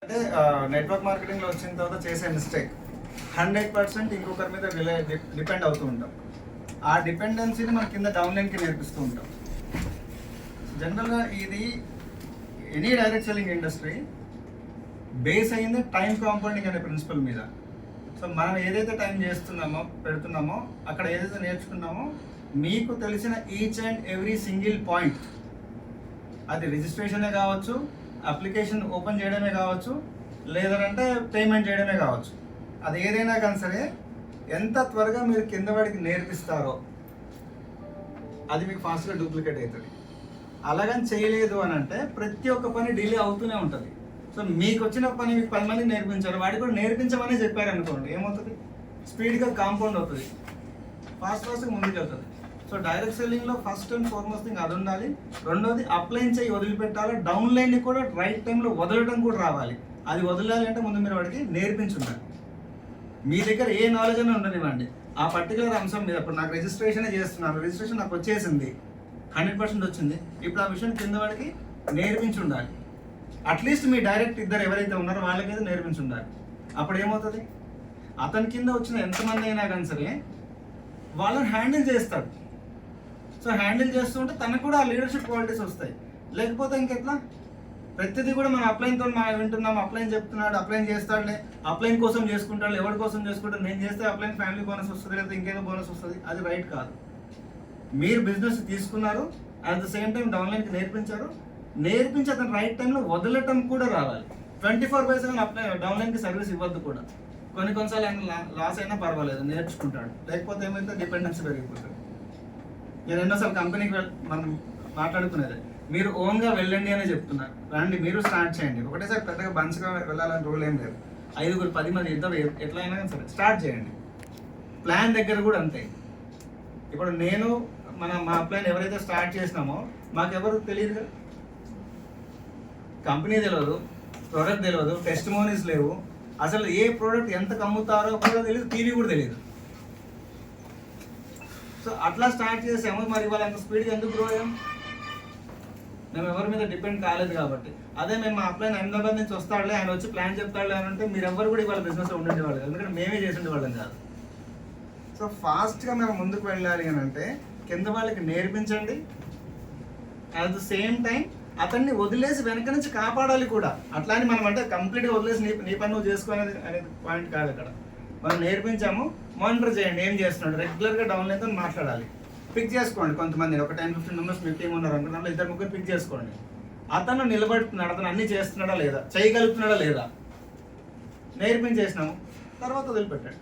అంటే నెట్వర్క్ మార్కెటింగ్లో వచ్చిన తర్వాత చేసే మిస్టేక్ 100% ఇంకొకరి మీద డిపెండ్ అవుతూ ఉంటాం. ఆ డిపెండెన్సీని మన కింద డౌన్లైన్కి నేర్పిస్తూ ఉంటాం. జనరల్గా ఇది any direct selling industry base అయింది టైం కాంపౌండింగ్ అనే ప్రిన్సిపల్ మీద. సో మనం ఏదైతే టైం పెడుతున్నామో అక్కడ ఏదైతే నేర్చుకున్నామో మీకు తెలిసిన each and every single point, అది రిజిస్ట్రేషనే కావచ్చు, అప్లికేషన్ ఓపెన్ చేయడమే కావచ్చు, లేదంటే పేమెంట్ చేయడమే కావచ్చు, అది ఏదైనా కానీ సరే ఎంత త్వరగా మీరు కింద వాడికి నేర్పిస్తారో అది మీకు ఫాస్ట్గా డూప్లికేట్ అవుతుంది. అలాగని చేయలేదు అని అంటే ప్రతి ఒక్క పని డిలే అవుతూనే ఉంటుంది. సో మీకు వచ్చిన పని మీకు 10 మందికి నేర్పించారు, వాడికి కూడా నేర్పించమని చెప్పారు అనుకోండి, ఏమవుతుంది? స్పీడ్గా కాంపౌండ్ అవుతుంది, ఫాస్ట్గా ముందుకు వెళ్తుంది. సో డైరెక్ట్ సెల్లింగ్లో ఫస్ట్ అండ్ ఫార్మోస్ట్ థింగ్ అది ఉండాలి. రెండోది అప్లైన్ చేయి వదిలిపెట్టాలి, డౌన్లైన్ని కూడా రైట్ టైంలో వదలడం కూడా రావాలి. అది వదలాలి అంటే ముందు మీరు వాడికి నేర్పించుండాలి. మీ దగ్గర ఏ నాలెడ్జ్ అయినా ఉండనివ్వండి, ఆ పర్టికులర్ అంశం మీద. ఇప్పుడు నాకు రిజిస్ట్రేషనే చేస్తున్నాను, రిజిస్ట్రేషన్ నాకు వచ్చేసింది, 100% వచ్చింది. ఇప్పుడు ఆ విషయం కింద వాడికి నేర్పించి ఉండాలి. అట్లీస్ట్ మీ డైరెక్ట్ ఇద్దరు ఎవరైతే ఉన్నారో వాళ్ళకైతే నేర్పించి ఉండాలి. అప్పుడు ఏమవుతుంది? అతని కింద వచ్చిన ఎంతమంది అయినా కానీ సరే వాళ్ళని హ్యాండిల్ చేస్తాడు. సో హ్యాండిల్ చేస్తుంటే తనకు కూడా ఆ లీడర్షిప్ క్వాలిటీస్ వస్తాయి. లేకపోతే ఇంకెట్లా? ప్రతిదీ కూడా మనం అప్లైన్తో వింటున్నాం, అప్లైన్ చెప్తున్నాడు, అప్లైన్ చేస్తాడులే, అప్లైన్ కోసం చేసుకుంటాడు, ఎవరి కోసం చేసుకుంటాడు, నేను చేస్తే అప్లైన్ ఫ్యామిలీ బోనస్ వస్తుంది, లేదా ఇంకేదో బోనస్ వస్తుంది. అది రైట్ కాదు. మీరు బిజినెస్ తీసుకున్నారు, అట్ ద సేమ్ టైం డౌన్లైన్కి నేర్పించారు, నేర్పించి అతను రైట్ టైంలో వదలటం కూడా రావాలి. 24/7 డౌన్లైన్కి సర్వీస్ ఇవ్వద్దు కూడా. కొన్నిసార్లు ఆయన లాస్ అయినా పర్వాలేదు, నేర్చుకుంటాడు. లేకపోతే ఏమైతే డిపెండెన్సీ పెరిగిపోతుంది. నేను ఎన్నోసార్లు కంపెనీకి మనం మాట్లాడుకునేది, మీరు ఓన్గా వెళ్ళండి అనే చెప్తున్నారు. రండి, మీరు స్టార్ట్ చేయండి. ఒకటేసారి పెద్దగా బంచ్గా వెళ్ళాలని రూల్ ఏం లేదు. 5, 10 మంది ఇద్దరు ఎట్లా అయినా సరే స్టార్ట్ చేయండి. ప్లాన్ దగ్గర కూడా అంతే. ఇప్పుడు నేను మా ప్లాన్ ఎవరైతే స్టార్ట్ చేసినామో మాకెవరు తెలియదు కదా, కంపెనీ తెలియదు, ప్రోడక్ట్ తెలియదు, టెస్టిమోనీస్ లేవు, అసలు ఏ ప్రోడక్ట్ ఎంత అమ్ముతారో కూడా తెలియదు, టీవీ కూడా తెలియదు. సో అట్లా స్టార్ట్ చేసాము. మరి ఇవాళ అంత స్పీడ్గా ఎందుకు గ్రో అయ్యాం? మేము ఎవరి మీద డిపెండ్ కాలేదు కాబట్టి. అదే మేము మా అప్లైన్ అహ్మదాబాద్ నుంచి వస్తాడులే, ఆయన వచ్చి ప్లాన్ చెప్తాడులే అని అంటే మీరు ఎవరు కూడా ఇవాళ బిజినెస్లో ఉండేవాళ్ళు, ఎందుకంటే మేమే చేసేవాళ్ళం కాదు. సో ఫాస్ట్గా మేము ముందుకు వెళ్ళాలి అని అంటే కింద వాళ్ళకి నేర్పించండి, అట్ ద సేమ్ టైం అతన్ని వదిలేసి వెనక నుంచి కాపాడాలి కూడా. అట్లా అని మనం అంటే కంప్లీట్గా వదిలేసి నీ పని నువ్వు చేసుకోవాలి అనేది పాయింట్ కాదు అక్కడ. మనం నేర్పించాము, మానిటర్ చేయండి ఏం చేస్తున్నాడు, రెగ్యులర్గా డౌన్లైన్తో మాట్లాడాలి. పిక్ చేసుకోండి కొంతమంది, ఒక 10-15 మెంబర్స్ మీ టీం ఉన్నారు అనుకున్న 2-3 పిక్ చేసుకోండి. అతను నిలబడుతున్నాడు, అతను అన్ని చేస్తున్నాడా లేదా, చేయగలుగుతున్నాడా లేదా, నేర్పించేసినాము, తర్వాత వదిలిపెట్టాడు.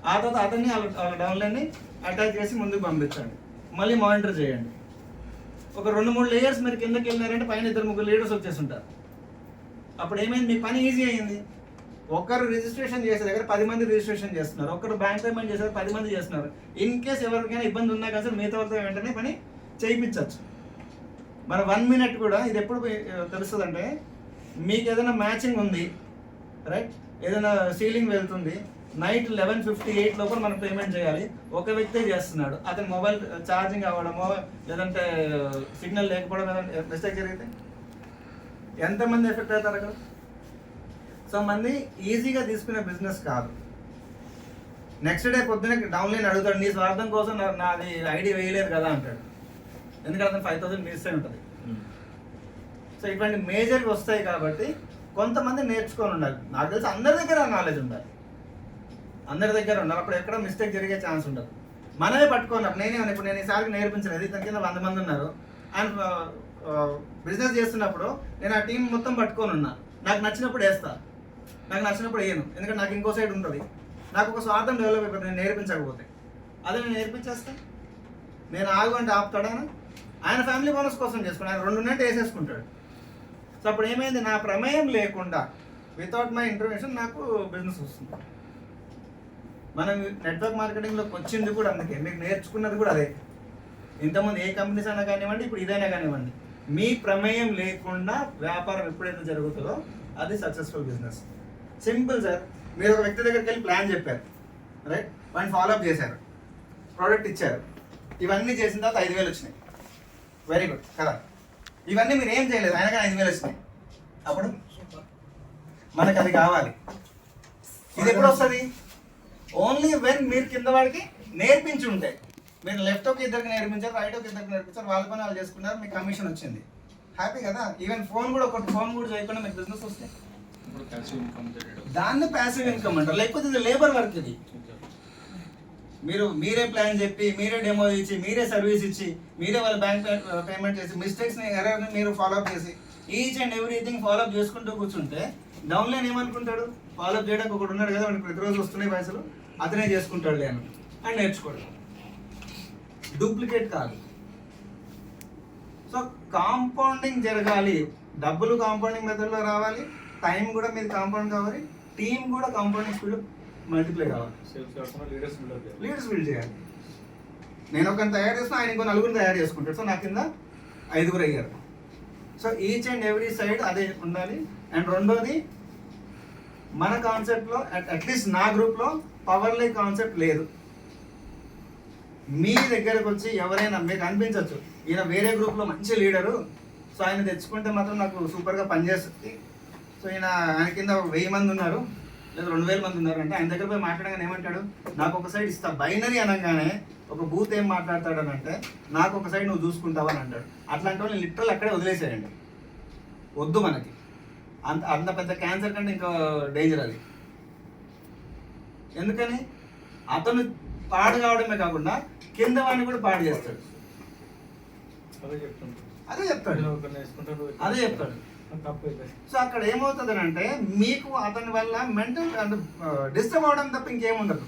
ఆ తర్వాత అతన్ని డౌన్లైన్ని అటాక్ చేసి ముందుకు పంపించండి, మళ్ళీ మానిటర్ చేయండి. ఒక 2-3 లేయర్స్ మీరు కిందకి వెళ్ళినారంటే పైన 2-3 లీడర్స్ వచ్చేసి ఉంటారు. అప్పుడు ఏమైంది? మీ పని ఈజీ అయింది. ఒకరు రిజిస్ట్రేషన్ చేసే దగ్గర 10 మంది రిజిస్ట్రేషన్ చేస్తున్నారు, ఒకరు బ్యాంక్ పేమెంట్ చేసే 10 మంది చేస్తున్నారు. ఇన్ కేస్ ఎవరికైనా ఇబ్బంది ఉన్నా కానీ మిగతా వాళ్ళతో వెంటనే పని చేయించవచ్చు. మన 1 మినిట్ కూడా ఇది ఎప్పుడు తెలుస్తుంది అంటే, మీకు ఏదైనా మ్యాచింగ్ ఉంది రైట్, ఏదైనా సీలింగ్ వెళ్తుంది, నైట్ 11:58 లోపల మనం పేమెంట్ చేయాలి, ఒక వ్యక్తే చేస్తున్నాడు, అతని మొబైల్ ఛార్జింగ్ అవ్వడమో లేదంటే సిగ్నల్ లేకపోవడం ఏదైనా మిస్టేక్ జరిగితే ఎంతమంది ఎఫెక్ట్ అవుతారు అక్కడ? సో మంది ఈజీగా తీసుకునే బిజినెస్ కాదు. నెక్స్ట్ డే పొద్దున డౌన్లైన్ అడుగుతాడు, నీ స్వార్థం కోసం నాది ఐడి వేయలేదు కదా అంటాడు, ఎందుకంటే అతను 5,000 మిస్ అయి ఉంటుంది. సో ఇటువంటి మేజర్గా వస్తాయి కాబట్టి కొంతమంది నేర్చుకొని ఉండాలి. నాకు తెలిసి అందరి దగ్గర నాలెడ్జ్ ఉండాలి, అందరి దగ్గర ఉండాలి. అప్పుడు ఎక్కడ మిస్టేక్ జరిగే ఛాన్స్ ఉండదు. మనమే పట్టుకోవాలి. ఇప్పుడు నేను ఈసారికి నేర్పించలేదు, ఇతని కింద 100 మంది ఉన్నారు, అండ్ బిజినెస్ చేస్తున్నప్పుడు నేను ఆ టీం మొత్తం పట్టుకొని ఉన్నా. నాకు నచ్చినప్పుడు వేస్తా, నాకు నచ్చినప్పుడు వేయను, ఎందుకంటే నాకు ఇంకో సైడ్ ఉంటుంది. నాకు ఒక స్వార్థం డెవలప్ అయిపోతుంది నేను నేర్పించకపోతే. అదే నేను నేర్పించేస్తా, నేను ఆగు అంటే ఆపుతాడా? ఆయన ఫ్యామిలీ బోనస్ కోసం చేసుకుని ఆయన 2 నెలలు వేసేసుకుంటాడు. సో అప్పుడు ఏమైంది? నా ప్రమేయం లేకుండా వితౌట్ మై ఇంటర్వెన్షన్ నాకు బిజినెస్ వస్తుంది. మనం నెట్వర్క్ మార్కెటింగ్లోకి వచ్చింది కూడా అందుకే, మీకు నేర్చుకున్నది కూడా అదే. ఇంతకుముందు ఏ కంపెనీస్ అయినా కానివ్వండి, ఇప్పుడు ఇదైనా కానివ్వండి, మీ ప్రమేయం లేకుండా వ్యాపారం ఎప్పుడైతే జరుగుతుందో అది సక్సెస్ఫుల్ బిజినెస్. Simple sir. మీరు ఒక వ్యక్తి దగ్గరికి వెళ్ళి ప్లాన్ చెప్పారు రైట్, వాడిని ఫాలోఅప్ చేశారు, ప్రోడక్ట్ ఇచ్చారు, ఇవన్నీ చేసిన తర్వాత 5,000 వచ్చినాయి, వెరీ గుడ్ కదా. ఇవన్నీ మీరు ఏం చేయలేదు, ఆయన కానీ 5,000 వచ్చినాయి. అప్పుడు మనకు అది కావాలి. ఇది ఎప్పుడు వస్తుంది? ఓన్లీ వెన్ మీరు కింద వాడికి నేర్పించి ఉంటే. మీరు లెఫ్ట్ ఒక ఇద్దరికి నేర్పించారు, రైట్ ఒక ఇద్దరికి నేర్పించారు, వాళ్ళ పని వాళ్ళు చేసుకున్నారు, మీకు కమిషన్ వచ్చింది, హ్యాపీ కదా. ఈవెన్ ఫోన్ కూడా చేయకుండా మీకు బిజినెస్ వస్తే దాన్ని ప్యాసివ్ ఇన్కమ్ అంటారు. లేకపోతే ఇది లేబర్ వర్క్. ఇది మీరే ప్లాన్ చెప్పి, మీరే డెమో ఇచ్చి, మీరే సర్వీస్ ఇచ్చి, మీరే వాళ్ళ బ్యాంక్ పేమెంట్ చేసి, మిస్టేక్స్ని ఎర్రర్ని మీరు ఫాలోఅప్ చేసి, ఈచ్ అండ్ ఎవ్రీథింగ్ ఫాలోఅప్ చేసుకుంటూ కూర్చుంటే డౌన్ లైన్ ఏమనుకుంటాడు? ఫాలోఅప్ చేయడానికి ఒకటి ఉన్నాడు కదా, మనకి ప్రతిరోజు వస్తున్నాయి పైసలు, అతనే చేసుకుంటాడు అని అని నేర్చుకోవడం. డూప్లికేట్ కాదు. సో కాంపౌండింగ్ జరగాలి, డబ్బులు కాంపౌండింగ్ మెథడ్లో రావాలి, టైం కూడా మీది కాంపౌండ్ కావాలి, టీం కూడా కాంపౌండింగ్ స్పీడ్ మల్టిప్లై కావాలి, లీడర్స్ బిల్డ్ చేయాలి. నేను ఒకరిని తయారు చేస్తున్నా, ఆయన ఇంకో నలుగురిని తయారు చేసుకుంటాడు. సో నా కింద 5 అయ్యారు. So each and every side అదే ఉండాలి. అండ్ రెండోది, మన కాన్సెప్ట్లో అట్లీస్ట్ నా గ్రూప్లో పవర్ లైక్ కాన్సెప్ట్ లేదు. మీ దగ్గరకు వచ్చి ఎవరైనా మీకు అనిపించవచ్చు ఈయన వేరే గ్రూప్లో మంచి లీడరు, సో ఆయన తెచ్చుకుంటే మాత్రం నాకు సూపర్గా పనిచేస్తుంది, సో ఆయన కింద 1000 మంది ఉన్నారు లేదా 2000 మంది ఉన్నారు అంటే ఆయన దగ్గర పోయి మాట్లాడగానే ఏమంటాడు? నాకు ఒక సైడ్ ఇస్తా. బైనరీ అనగానే ఒక బూత్ ఏం మాట్లాడతాడని అంటే నాకు ఒక సైడ్ నువ్వు చూసుకుంటావని అంటాడు. అట్లాంటి వాళ్ళు లిటరల్ అక్కడే వదిలేసాయండి. వద్దు మనకి. అంత పెద్ద క్యాన్సర్ కంటే ఇంకా డేంజర్ అది. ఎందుకని? అతను పాడు కావడమే కాకుండా కింద వాడిని కూడా పాడు చేస్తాడు. అదే చెప్తాడు. సో అక్కడ ఏమవుతుంది అంటే మీకు అతని వల్ల మెంటల్ డిస్టర్బ్ అవడం తప్ప ఇంకేముండదు.